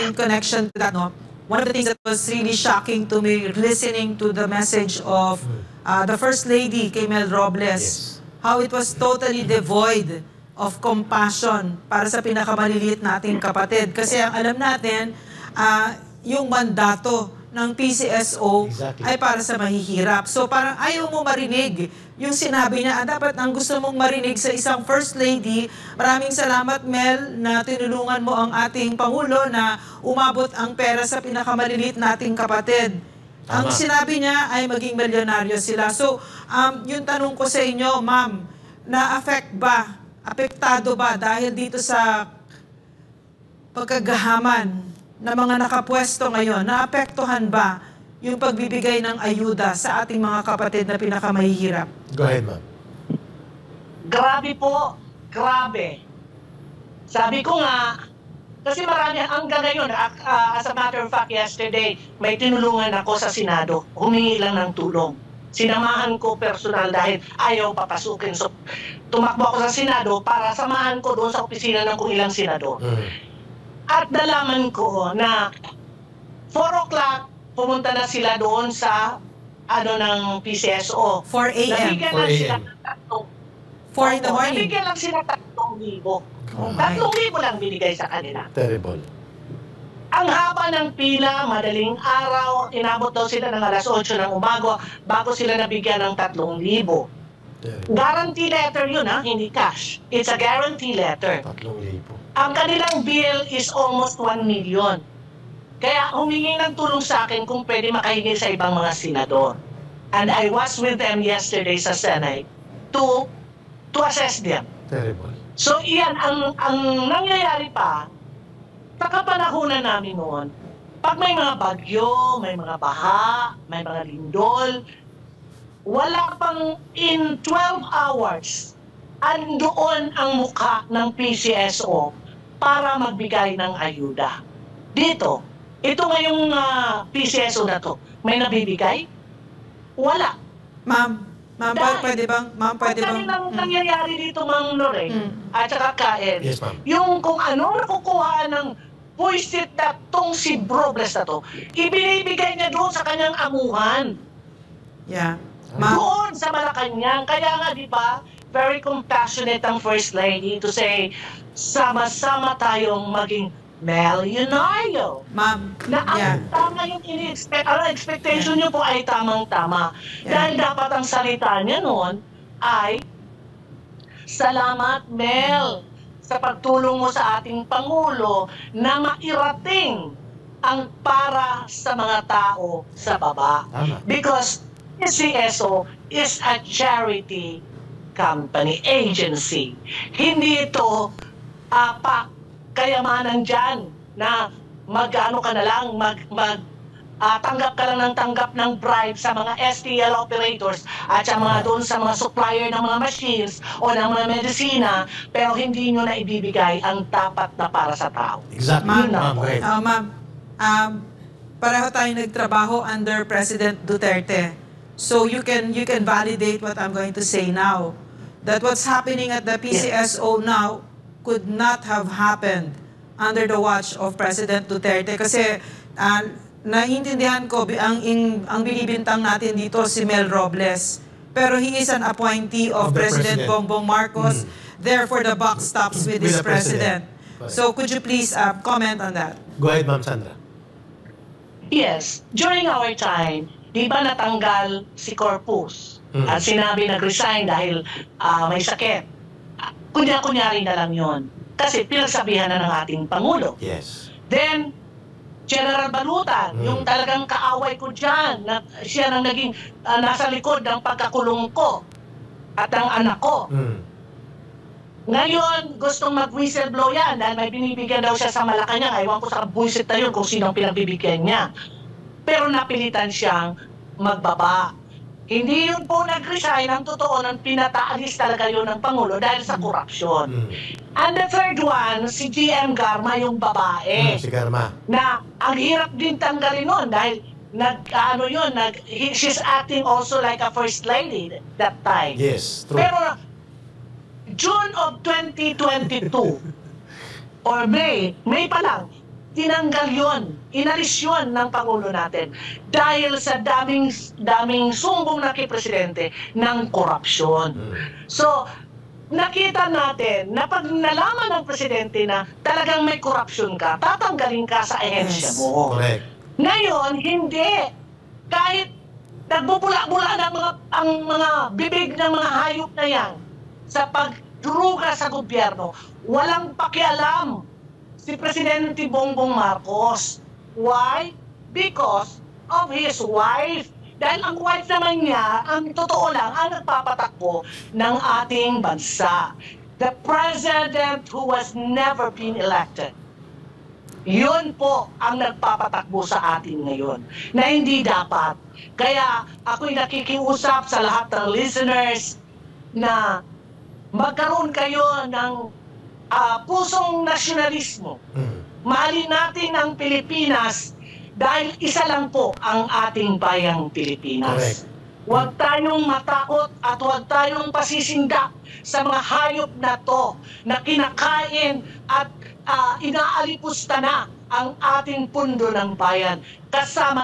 in connection to that, no, one of the things that was really shocking to me listening to the message of the First Lady, kay Mel Robles, how it was totally devoid of compassion para sa pinakamaliliit nating kapatid. Kasi ang alam natin, yung mandato ng PCSO ay para sa mahihirap. So parang ayaw mo marinig yung sinabi niya. Dapat ang gusto mong marinig sa isang First Lady. Maraming salamat, Mel, na tinulungan mo ang ating Pangulo na umabot ang pera sa pinakamaliliit nating kapatid. Ang sinabi niya ay maging milyonaryo sila. So yung tanong ko sa inyo, ma'am, apektado ba dahil dito sa pagkagahaman na mga nakapwesto ngayon, naapektuhan ba yung pagbibigay ng ayuda sa ating mga kapatid na pinakamahihirap? Go ahead, ma'am. Grabe po, grabe. Sabi ko nga, kasi marami hanggang ngayon, as a matter of fact, yesterday, may tinulungan ako sa Senado, humingi lang ng tulong. Sinamahan ko personal dahil ayaw papasukin. So, tumakbo ako sa Senado para samahan ko doon sa opisina ng kung ilang senador. At nalaman ko na 4 o'clock, pumunta na sila doon sa ng PCSO. 4 a.m. Nabigyan lang sila ng 4 in the morning. Nabigyan lang sila 3,000. 3,000 lang binigay sa kanila. Terrible. Ang haba ng pila, madaling araw, inabot daw sila ng alas 8 ng umaga bago sila nabigyan ng 3,000. Guarantee letter yun, hindi cash. It's a guarantee letter. 3,000. Ang kanilang bill is almost 1 million. Kaya humingi ng tulong sa akin kung pwede makahingi sa ibang mga senador. And I was with them yesterday sa Senate to assess them. Terrible. So iyan, ang nangyayari pa, sa kapanahunan namin noon, pag may mga bagyo, may mga baha, may mga lindol, wala pang in 12 hours, andoon ang mukha ng PCSO para magbigay ng ayuda. Dito, ito ngayong PCSO na to, may nabibigay? Wala. Ma'am, pwede bang? Ang nangyayari dito, Ma'am Lorraine, at saka Kael, Yes, ma'am. yung kung ano nakukuha ng puwisit na tong si Robles na to, ibinibigay niya doon sa kanyang amuhan. Yeah. Doon sa Malacanang. Kaya nga, di ba, very compassionate ang First Lady to say, sama-sama tayong maging milyonaryo. Ma'am, Na ang tama yung ang expectation niyo po ay tamang-tama. Dahil dapat ang salita niya noon ay, salamat, Mel, sa pagtulong mo sa ating Pangulo na mairating ang para sa mga tao sa baba. Because PCSO is a charity company, agency. Hindi ito kayamanan dyan na mag-ano ka na lang, tanggap ka lang ng tanggap ng bribe sa mga STL operators at sa mga doon sa mga supplier ng mga machines o ng mga medisina, pero hindi nyo na ibibigay ang tapat na para sa tao. Exactly. Ma'am, pareho tayo nagtrabaho under President Duterte. So you can validate what I'm going to say now. That what's happening at the PCSO now could not have happened under the watch of President Duterte. Kasi naiintindihan ko, ang binibintang natin dito si Mel Robles. Pero he is an appointee of President Bongbong Marcos. Therefore, the buck stops with this president. So could you please comment on that? Go ahead, Ma'am Sandra. Yes. During our time, di ba natanggal si Corpus? At sinabi nag-resign dahil may sakit. Kunya-kunyari na lang yon. Kasi pinagsabihan na ng ating Pangulo. Yes. Then, General Balutan, yung talagang kaaway ko dyan, na siya nang naging nasa likod ng pagkakulong ko at ang anak ko. Ngayon, gustong mag-whistleblow yan dahil may binibigyan daw siya sa Malacanang. Ewan ko sa buisit na yun kung sinong pinagbibigyan niya. Pero napilitan siyang magbaba. Hindi yun po nag-resign. Ang totoo, nang pinataalis talaga yun ng Pangulo dahil sa korupsyon. And the third one, si GM Garma, yung babae. Si Garma. Na ang hirap din tanggalin nun dahil she's acting also like a first lady that time. Yes, true. Pero June of 2022 or May pa lang, tinanggal yon, inalis yon ng Pangulo natin dahil sa daming sumbong na kay Presidente ng korupsyon. So, nakita natin na pag nalaman ng Presidente na talagang may korupsyon ka, tatanggalin ka sa ahensya mo. Correct. Ngayon, hindi. Kahit nagbubula-bula ang mga bibig ng mga hayop na yan sa pagdruga sa gobyerno, walang pakialam si Presidente Bongbong Marcos. Why? Because of his wife. Dahil ang wife naman niya, ang totoo lang, ang nagpapatakbo ng ating bansa. The president who was never been elected. Yun po ang nagpapatakbo sa atin ngayon, na hindi dapat. Kaya ako'y nakikiusap sa lahat ng listeners na magkaroon kayo ng pusong nasyonalismo. Mahalin natin ang Pilipinas dahil isa lang po ang ating bayang Pilipinas. Huwag tayong matakot at huwag tayong pasisindak sa mga hayop na to na kinakain at inaalipusta na ang ating pundo ng bayan kasama